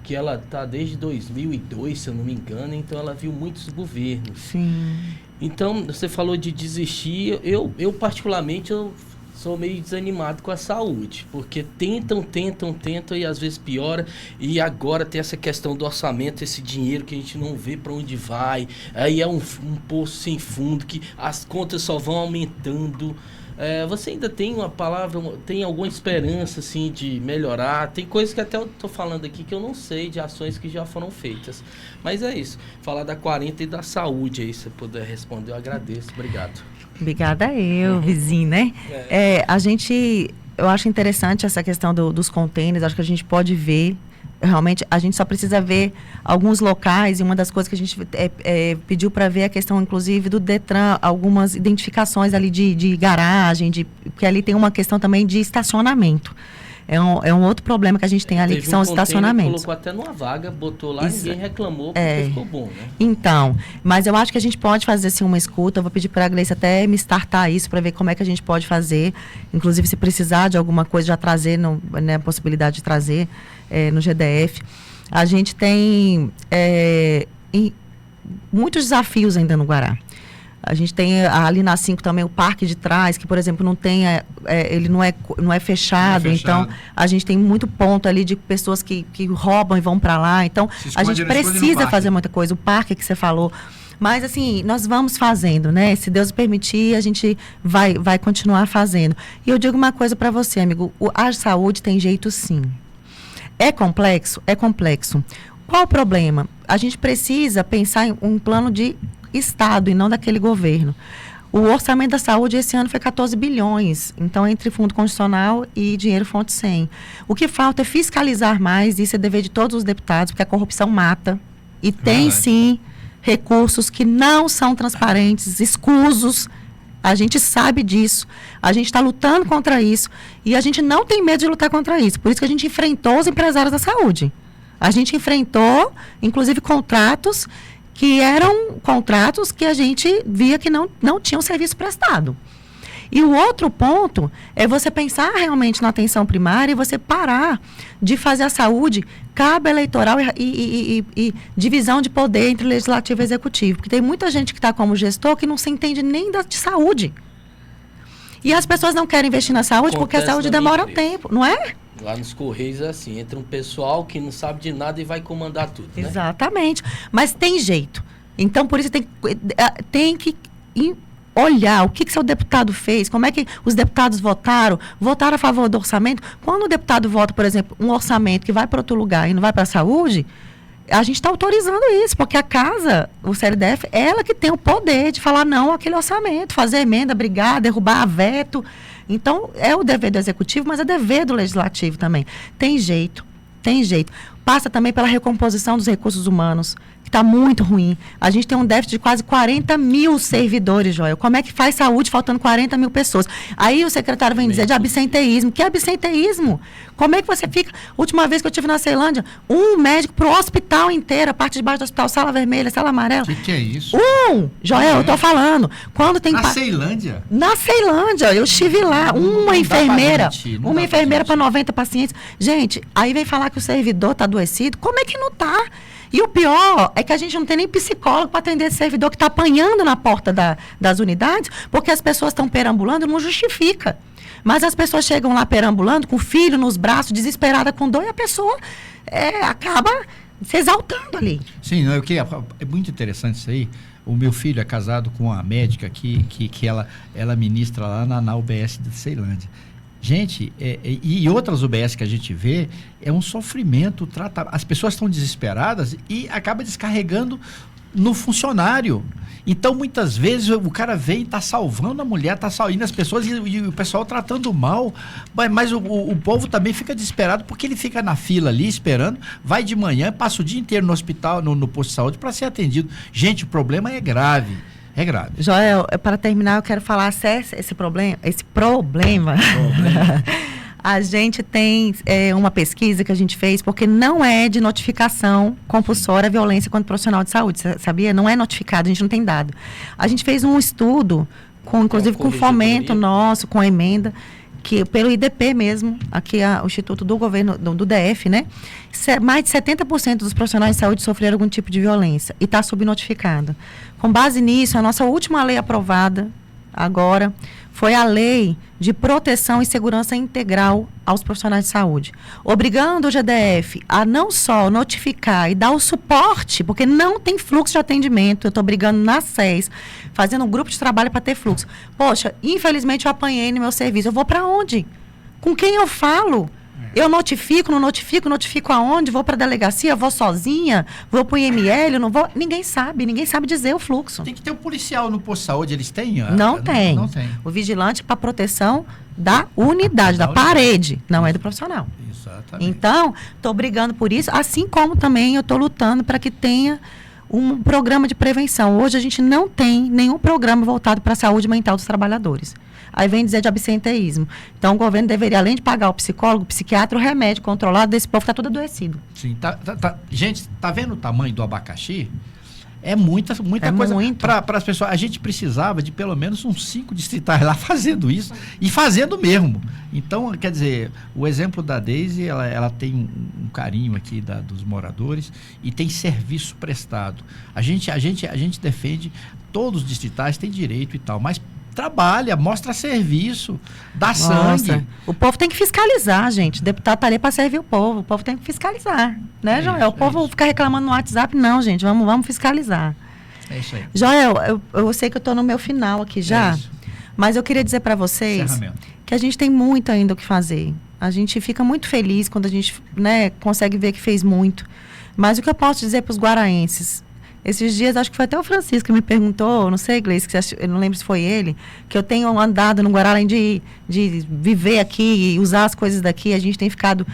S6: que ela está desde 2002, se eu não me engano, então ela viu muitos governos.
S5: Sim.
S6: Então, você falou de desistir, eu particularmente, eu sou meio desanimado com a saúde, porque tentam e às vezes piora, e agora tem essa questão do orçamento, esse dinheiro que a gente não vê para onde vai, aí é um poço sem fundo, que as contas só vão aumentando. Você ainda tem uma palavra, tem alguma esperança assim de melhorar? Tem coisas que até eu tô falando aqui que eu não sei, de ações que já foram feitas, mas é isso, falar da 40 e da saúde aí, se você puder responder, eu agradeço. Obrigado.
S5: Obrigada vizinho, né? A gente eu acho interessante essa questão dos containers, acho que a gente pode ver, realmente, a gente só precisa ver alguns locais, e uma das coisas que a gente pediu para ver é a questão, inclusive, do Detran, algumas identificações ali de garagem, porque ali tem uma questão também de estacionamento. É um outro problema que a gente tem ali, que são os estacionamentos.
S6: Colocou até numa vaga, botou lá, ninguém reclamou, porque ficou bom, né?
S5: Então, mas eu acho que a gente pode fazer assim uma escuta. Eu vou pedir para a Gleice até me startar isso, para ver como é que a gente pode fazer. Inclusive, se precisar de alguma coisa, já trazer, né, a possibilidade de trazer no GDF. A gente tem muitos desafios ainda no Guará. A gente tem ali na 5 também o parque de trás, que, por exemplo, não tem, ele não é fechado. Então, a gente tem muito ponto ali de pessoas que roubam e vão para lá. Então, a gente precisa fazer muita coisa. O parque que você falou. Mas, assim, nós vamos fazendo, né? Se Deus permitir, a gente vai continuar fazendo. E eu digo uma coisa para você, amigo. A saúde tem jeito, sim. É complexo? É complexo. Qual o problema? A gente precisa pensar em um plano de Estado e não daquele governo. O orçamento da saúde esse ano foi 14 bilhões, então entre fundo constitucional e dinheiro fonte 100. O que falta é fiscalizar mais, isso é dever de todos os deputados, porque a corrupção mata. E tem sim recursos que não são transparentes, escusos. A gente sabe disso, a gente está lutando contra isso e a gente não tem medo de lutar contra isso. Por isso que a gente enfrentou os empresários da saúde. A gente enfrentou, inclusive, contratos que eram contratos que a gente via que não tinham serviço prestado. E o outro ponto é você pensar realmente na atenção primária e você parar de fazer a saúde cabo eleitoral e divisão de poder entre legislativo e executivo. Porque tem muita gente que está como gestor que não se entende nem de saúde. E as pessoas não querem investir na saúde porque a saúde demora um tempo, não é?
S6: Lá nos Correios é assim, entra um pessoal que não sabe de nada e vai comandar tudo, né?
S5: Exatamente. Mas tem jeito. Então, por isso tem que olhar o que seu deputado fez, como é que os deputados votaram a favor do orçamento. Quando o deputado vota, por exemplo, um orçamento que vai para outro lugar e não vai para a saúde, a gente está autorizando isso, porque a casa, o CLDF, é ela que tem o poder de falar não àquele orçamento, fazer emenda, brigar, derrubar veto. Então, é o dever do executivo, mas é dever do legislativo também. Tem jeito. Passa também pela recomposição dos recursos humanos, que está muito ruim. A gente tem um déficit de quase 40 mil servidores, Joel. Como é que faz saúde faltando 40 mil pessoas? Aí o secretário vem dizer de absenteísmo. Que absenteísmo? Como é que você fica? Última vez que eu estive na Ceilândia, um médico para o hospital inteiro, a parte de baixo do hospital, sala vermelha, sala amarela.
S4: O que é isso?
S5: Joel, eu tô falando. Quando tem
S4: Ceilândia?
S5: Na Ceilândia, eu estive lá. Uma enfermeira para 90 pacientes. Gente, aí vem falar que o servidor está adoecido. Como é que não está? E o pior é que a gente não tem nem psicólogo para atender esse servidor que está apanhando na porta das unidades, porque as pessoas estão perambulando, não justifica. Mas as pessoas chegam lá perambulando, com o filho nos braços, desesperada com dor, e a pessoa acaba se exaltando ali.
S4: Sim, é muito interessante isso aí. O meu filho é casado com uma médica que ela ministra lá na UBS de Ceilândia. Gente, e outras UBS que a gente vê, é um sofrimento. As pessoas estão desesperadas e acaba descarregando no funcionário. Então, muitas vezes, o cara vem e está salvando a mulher, está salvando as pessoas e o pessoal tratando mal. Mas o povo também fica desesperado porque ele fica na fila ali esperando, vai de manhã, passa o dia inteiro no hospital, no posto de saúde para ser atendido. Gente, o problema é grave. É grave.
S5: Joel, para terminar, eu quero falar esse problema. A gente tem uma pesquisa que a gente fez, porque não é de notificação compulsória a violência contra o profissional de saúde, sabia? Não é notificado, a gente não tem dado. A gente fez um estudo, inclusive com fomento nosso, com emenda, que pelo IDP mesmo, aqui o Instituto do Governo, do DF, né? Mais de 70% dos profissionais de saúde sofreram algum tipo de violência e está subnotificado. Com base nisso, a nossa última lei aprovada agora foi a Lei de Proteção e Segurança Integral aos Profissionais de Saúde, obrigando o GDF a não só notificar e dar o suporte, porque não tem fluxo de atendimento. Eu estou brigando na SES, fazendo um grupo de trabalho para ter fluxo. Poxa, infelizmente eu apanhei no meu serviço. Eu vou para onde? Com quem eu falo? Eu notifico, não notifico aonde, vou para a delegacia, vou sozinha, vou para o IML, não vou. Ninguém sabe dizer o fluxo.
S4: Tem que ter um policial no posto de saúde, eles têm?
S5: Não tem.
S4: Não tem.
S5: O vigilante para proteção da unidade, da parede, não é do profissional.
S4: Exatamente.
S5: Então, estou brigando por isso, assim como também eu estou lutando para que tenha um programa de prevenção. Hoje a gente não tem nenhum programa voltado para a saúde mental dos trabalhadores. Aí vem dizer de absenteísmo. Então, o governo deveria, além de pagar o psicólogo, o psiquiatra, o remédio controlado desse povo que está todo adoecido.
S4: Sim, gente, tá vendo o tamanho do abacaxi? É muita coisa para as pessoas. A gente precisava de pelo menos uns 5 distritais lá fazendo isso e fazendo mesmo. Então, quer dizer, o exemplo da Deise, ela tem um carinho aqui dos moradores e tem serviço prestado. A gente defende, todos os distritais têm direito e tal, mas trabalha, mostra serviço, dá sangue.
S5: O povo tem que fiscalizar, gente. O deputado está ali para servir o povo tem que fiscalizar, né, Joel? O povo fica reclamando no WhatsApp, não, gente, vamos fiscalizar.
S4: É isso aí.
S5: Joel, eu sei que eu estou no meu final aqui já, mas eu queria dizer para vocês que a gente tem muito ainda o que fazer. A gente fica muito feliz quando a gente, né, consegue ver que fez muito. Mas o que eu posso dizer para os guaraenses? Esses dias, acho que foi até o Francisco que me perguntou, não sei, Gleice, eu não lembro se foi ele, que eu tenho andado no Guará, além de viver aqui e usar as coisas daqui, a gente tem ficado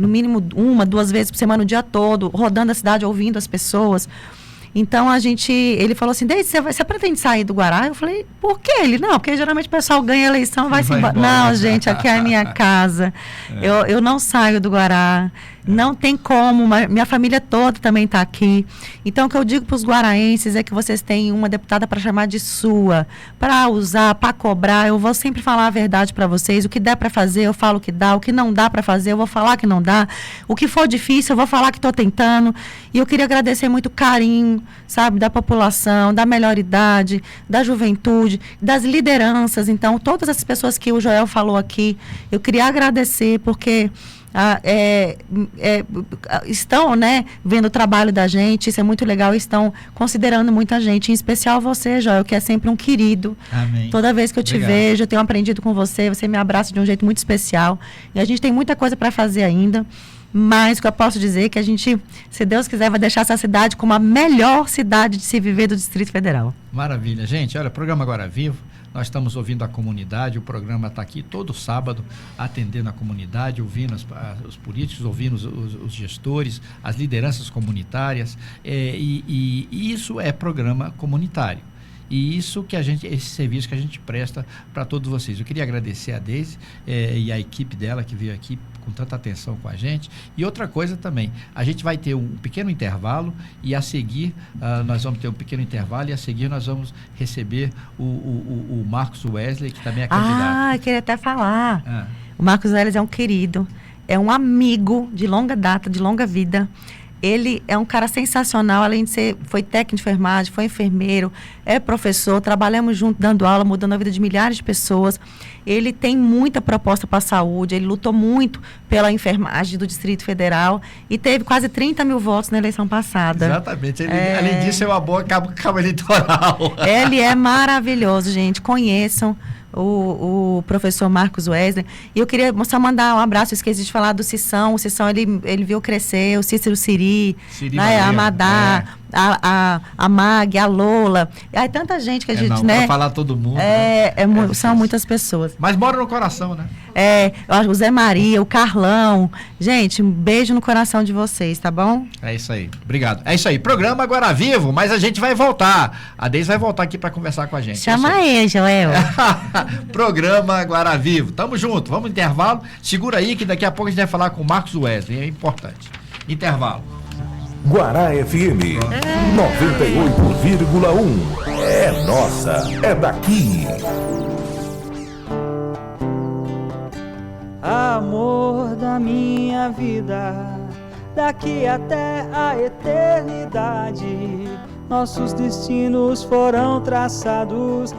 S5: no mínimo 1, 2 vezes por semana o dia todo, rodando a cidade, ouvindo as pessoas. Então, ele falou assim, Deise, você pretende sair do Guará? Eu falei, por quê? Ele, não, porque geralmente o pessoal ganha eleição e vai se embora. Não, gente, aqui é a minha casa. Eu não saio do Guará. Não tem como, minha família toda também está aqui. Então, o que eu digo para os guaraenses é que vocês têm uma deputada para chamar de sua, para usar, para cobrar. Eu vou sempre falar a verdade para vocês. O que der para fazer, eu falo que dá. O que não dá para fazer, eu vou falar que não dá. O que for difícil, eu vou falar que estou tentando. E eu queria agradecer muito o carinho, sabe, da população, da melhor idade, da juventude, das lideranças. Então, todas as pessoas que o Joel falou aqui, eu queria agradecer, porque estão, né, vendo o trabalho da gente, isso é muito legal, estão considerando muita gente, em especial você, Joel, que é sempre um querido.
S4: Amém.
S5: Toda vez que eu te vejo, eu tenho aprendido com você, você me abraça de um jeito muito especial, e a gente tem muita coisa para fazer ainda, mas o que eu posso dizer é que a gente, se Deus quiser, vai deixar essa cidade como a melhor cidade de se viver do Distrito Federal.
S4: Maravilha, gente, olha, programa Agora Vivo. Nós estamos ouvindo a comunidade, o programa está aqui todo sábado, atendendo a comunidade, ouvindo os políticos, ouvindo os gestores, as lideranças comunitárias, e isso é programa comunitário. E isso que esse serviço que a gente presta para todos vocês. Eu queria agradecer a Deise e a equipe dela que veio aqui com tanta atenção com a gente. E outra coisa também, a gente vai ter um pequeno intervalo e a seguir, nós vamos ter um pequeno intervalo e a seguir nós vamos receber o Marcos Wesley, que também é candidato.
S5: Eu queria até falar. O Marcos Wesley é um querido, é um amigo de longa data, de longa vida. Ele é um cara sensacional, além de foi técnico de enfermagem, foi enfermeiro, é professor, trabalhamos juntos dando aula, mudando a vida de milhares de pessoas. Ele tem muita proposta para a saúde, ele lutou muito pela enfermagem do Distrito Federal e teve quase 30 mil votos na eleição passada.
S4: Exatamente, além disso é uma boa cabo eleitoral.
S5: Ele é maravilhoso, gente, conheçam o professor Marcos Wesley. E eu queria só mandar um abraço, eu esqueci de falar do Cissão. O Cissão, ele viu crescer, o Cícero Siri, né, a Madá, a Mag, a Lola. Aí tanta gente que a gente, né?
S4: Pra falar todo mundo.
S5: São muitas pessoas.
S4: Mas mora no coração, né?
S5: O Zé Maria, o Carlão. Gente, um beijo no coração de vocês, tá bom?
S4: É isso aí. Obrigado. É isso aí. Programa Agora Vivo, mas a gente vai voltar. A Deise vai voltar aqui para conversar com a gente.
S5: Chama aí, Joel.
S4: Programa Agora Vivo. Tamo junto. Vamos no intervalo. Segura aí que daqui a pouco a gente vai falar com o Marcos Wesley. É importante. Intervalo.
S1: Guará FM 98,1. É nossa, é daqui.
S7: Amor da minha vida, daqui até a eternidade, nossos destinos foram traçados.